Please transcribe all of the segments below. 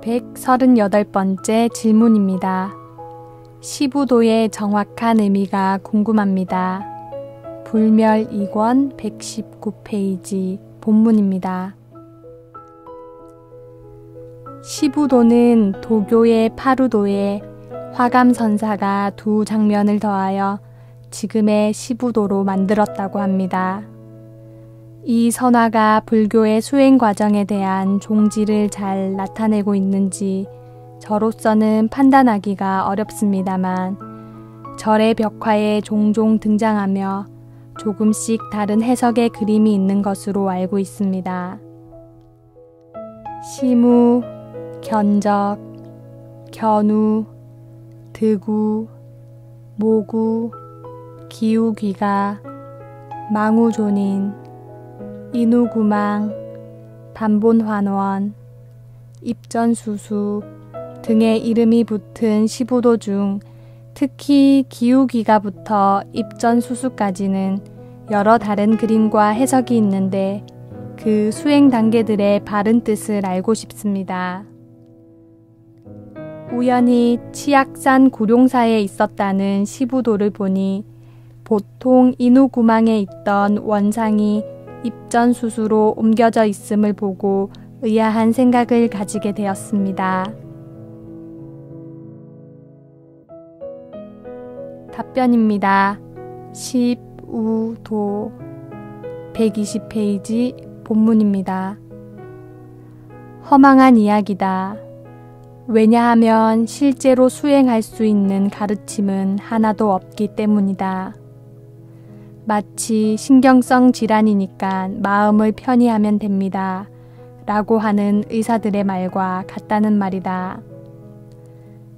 138번째 질문입니다. 시부도의 정확한 의미가 궁금합니다. 불멸 2권 119페이지 본문입니다. 시부도는 도교의 파루도에 화감선사가 두 장면을 더하여 지금의 시부도로 만들었다고 합니다. 이 선화가 불교의 수행 과정에 대한 종지를 잘 나타내고 있는지 저로서는 판단하기가 어렵습니다만 절의 벽화에 종종 등장하며 조금씩 다른 해석의 그림이 있는 것으로 알고 있습니다. 시무, 견적, 견우, 득우, 모구, 기우귀가, 망우존인, 인우구망, 반본환원, 입전수수 등의 이름이 붙은 시부도 중 특히 기우귀가부터 입전수수까지는 여러 다른 그림과 해석이 있는데 그 수행 단계들의 바른 뜻을 알고 싶습니다. 우연히 치악산 구룡사에 있었다는 시부도를 보니 보통 인우구망에 있던 원상이 입전수수로 옮겨져 있음을 보고 의아한 생각을 가지게 되었습니다. 답변입니다. 시우도 120페이지 본문입니다. 허망한 이야기다. 왜냐하면 실제로 수행할 수 있는 가르침은 하나도 없기 때문이다. 마치 신경성 질환이니까 마음을 편히 하면 됩니다. 라고 하는 의사들의 말과 같다는 말이다.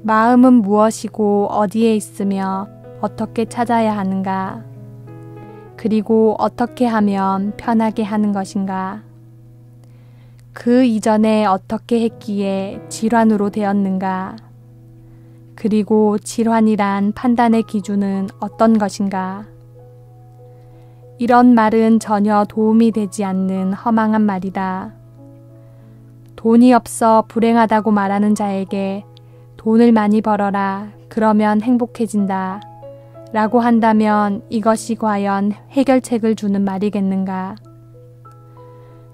마음은 무엇이고 어디에 있으며 어떻게 찾아야 하는가? 그리고 어떻게 하면 편하게 하는 것인가? 그 이전에 어떻게 했기에 질환으로 되었는가? 그리고 질환이란 판단의 기준은 어떤 것인가? 이런 말은 전혀 도움이 되지 않는 허망한 말이다. 돈이 없어 불행하다고 말하는 자에게 돈을 많이 벌어라. 그러면 행복해진다. 라고 한다면 이것이 과연 해결책을 주는 말이겠는가?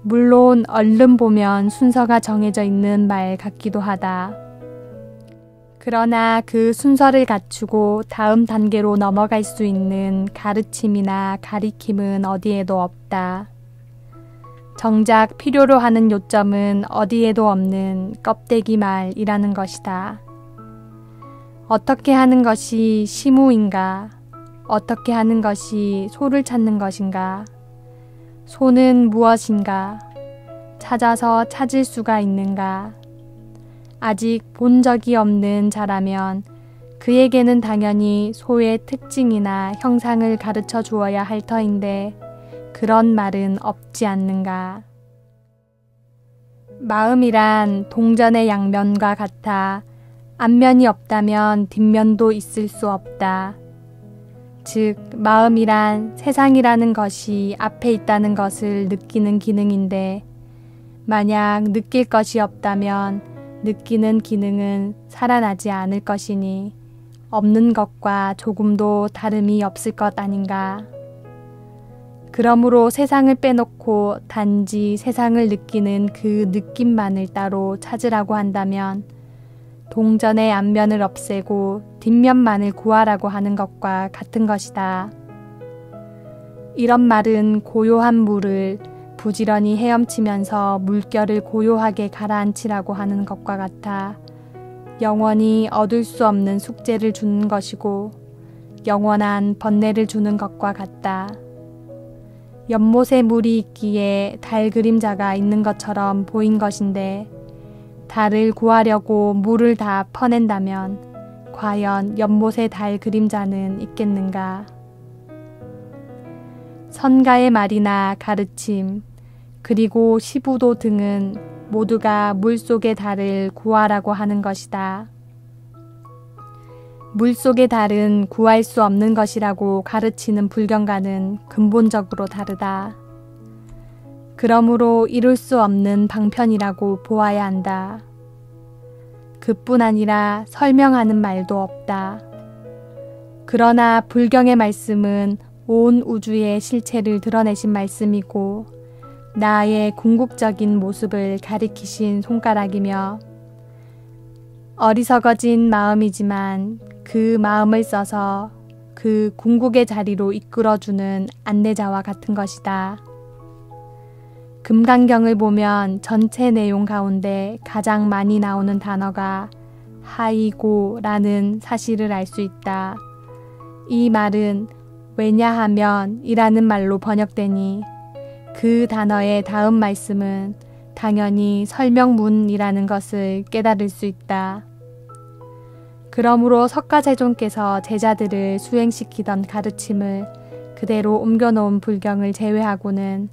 물론 얼른 보면 순서가 정해져 있는 말 같기도 하다. 그러나 그 순서를 갖추고 다음 단계로 넘어갈 수 있는 가르침이나 가리킴은 어디에도 없다. 정작 필요로 하는 요점은 어디에도 없는 껍데기 말이라는 것이다. 어떻게 하는 것이 시무인가? 어떻게 하는 것이 소를 찾는 것인가? 소는 무엇인가? 찾아서 찾을 수가 있는가? 아직 본 적이 없는 자라면 그에게는 당연히 소의 특징이나 형상을 가르쳐 주어야 할 터인데 그런 말은 없지 않는가? 마음이란 동전의 양면과 같아 앞면이 없다면 뒷면도 있을 수 없다. 즉, 마음이란 세상이라는 것이 앞에 있다는 것을 느끼는 기능인데 만약 느낄 것이 없다면 느끼는 기능은 살아나지 않을 것이니 없는 것과 조금도 다름이 없을 것 아닌가. 그러므로 세상을 빼놓고 단지 세상을 느끼는 그 느낌만을 따로 찾으라고 한다면 동전의 앞면을 없애고 뒷면만을 구하라고 하는 것과 같은 것이다. 이런 말은 고요한 물을 부지런히 헤엄치면서 물결을 고요하게 가라앉히라고 하는 것과 같아 영원히 얻을 수 없는 숙제를 주는 것이고 영원한 번뇌를 주는 것과 같다. 연못에 물이 있기에 달 그림자가 있는 것처럼 보인 것인데 달을 구하려고 물을 다 퍼낸다면 과연 연못에 달 그림자는 있겠는가? 선가의 말이나 가르침, 그리고 시부도 등은 모두가 물속의 달을 구하라고 하는 것이다. 물속의 달은 구할 수 없는 것이라고 가르치는 불경과는 근본적으로 다르다. 그러므로 이룰 수 없는 방편이라고 보아야 한다. 그뿐 아니라 설명하는 말도 없다. 그러나 불경의 말씀은 온 우주의 실체를 드러내신 말씀이고 나의 궁극적인 모습을 가리키신 손가락이며 어리석어진 마음이지만 그 마음을 써서 그 궁극의 자리로 이끌어주는 안내자와 같은 것이다. 금강경을 보면 전체 내용 가운데 가장 많이 나오는 단어가 하이고라는 사실을 알 수 있다. 이 말은 왜냐하면 이라는 말로 번역되니 그 단어의 다음 말씀은 당연히 설명문이라는 것을 깨달을 수 있다. 그러므로 석가세존께서 제자들을 수행시키던 가르침을 그대로 옮겨놓은 불경을 제외하고는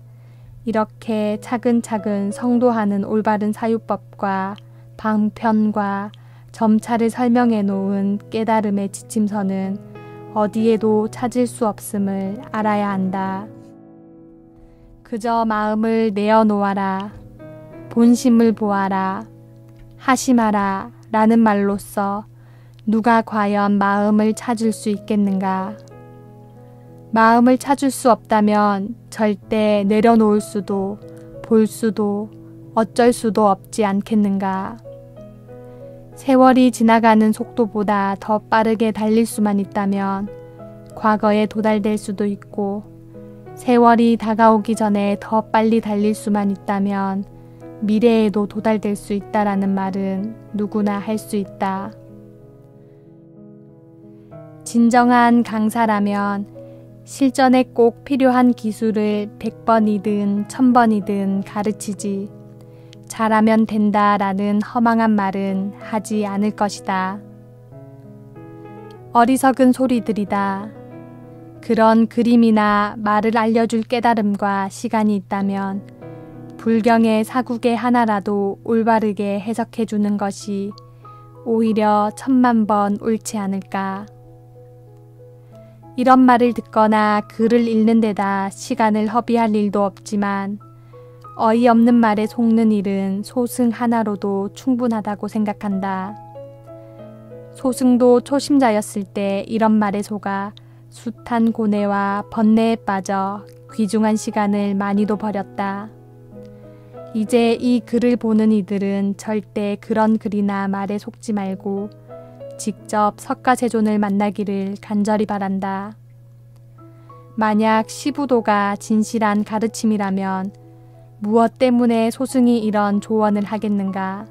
이렇게 차근차근 성도하는 올바른 사유법과 방편과 점차를 설명해 놓은 깨달음의 지침서는 어디에도 찾을 수 없음을 알아야 한다. 그저 마음을 내어놓아라, 본심을 보아라, 하심하라 라는 말로써 누가 과연 마음을 찾을 수 있겠는가? 마음을 찾을 수 없다면 절대 내려놓을 수도 볼 수도 어쩔 수도 없지 않겠는가? 세월이 지나가는 속도보다 더 빠르게 달릴 수만 있다면 과거에 도달될 수도 있고 세월이 다가오기 전에 더 빨리 달릴 수만 있다면 미래에도 도달될 수 있다라는 말은 누구나 할 수 있다. 진정한 강사라면 실전에 꼭 필요한 기술을 100번이든 1000번이든 가르치지 잘하면 된다라는 허망한 말은 하지 않을 것이다. 어리석은 소리들이다. 그런 그림이나 말을 알려줄 깨달음과 시간이 있다면 불경의 사국의 하나라도 올바르게 해석해 주는 것이 오히려 1000만 번 옳지 않을까. 이런 말을 듣거나 글을 읽는 데다 시간을 허비할 일도 없지만 어이없는 말에 속는 일은 소승 하나로도 충분하다고 생각한다. 소승도 초심자였을 때 이런 말에 속아 숱한 고뇌와 번뇌에 빠져 귀중한 시간을 많이도 버렸다. 이제 이 글을 보는 이들은 절대 그런 글이나 말에 속지 말고 직접 석가세존을 만나기를 간절히 바란다. 만약 시부도가 진실한 가르침이라면 무엇 때문에 소승이 이런 조언을 하겠는가?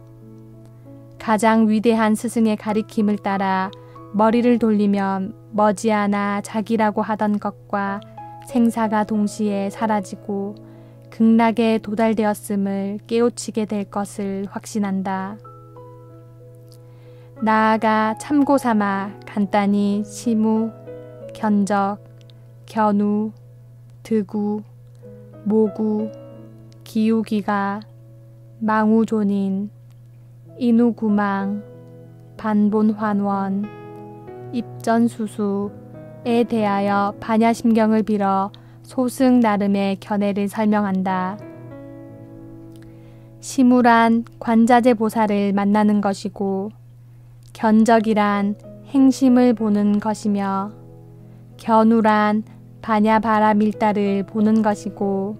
가장 위대한 스승의 가리킴을 따라 머리를 돌리면 머지않아 자기라고 하던 것과 생사가 동시에 사라지고 극락에 도달되었음을 깨우치게 될 것을 확신한다. 나아가 참고 삼아 간단히 시무, 견적, 견우, 득우, 모구, 기우기가, 망우존인, 인우구망, 반본환원, 입전수수에 대하여 반야심경을 빌어 소승 나름의 견해를 설명한다. 시무란 관자재 보살을 만나는 것이고 견적이란 행심을 보는 것이며 견우란 반야바라밀다를 보는 것이고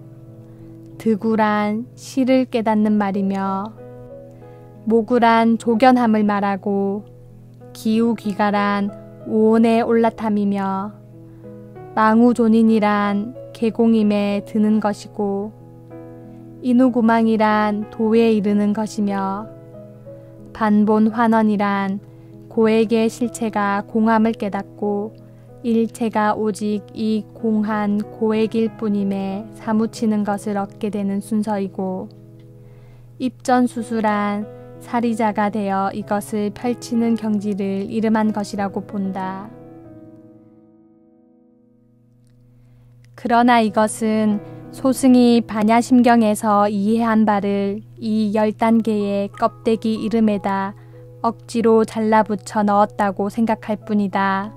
득우란 시를 깨닫는 말이며 모구란 조견함을 말하고 기우귀가란 오온에 올라탐이며 망우존인이란 계공임에 드는 것이고 인우구망이란 도에 이르는 것이며 반본환원이란 고액의 실체가 공함을 깨닫고 일체가 오직 이 공한 고액일 뿐임에 사무치는 것을 얻게 되는 순서이고 입전수수란 사리자가 되어 이것을 펼치는 경지를 이름한 것이라고 본다. 그러나 이것은 소승이 반야심경에서 이해한 바를 이 10단계의 껍데기 이름에다 억지로 잘라붙여 넣었다고 생각할 뿐이다.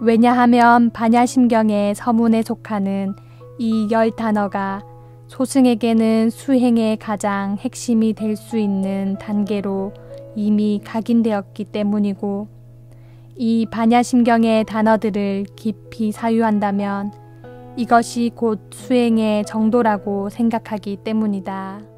왜냐하면 반야심경의 서문에 속하는 이 10단어가 소승에게는 수행의 가장 핵심이 될 수 있는 단계로 이미 각인되었기 때문이고 이 반야심경의 단어들을 깊이 사유한다면 이것이 곧 수행의 정도라고 생각하기 때문이다.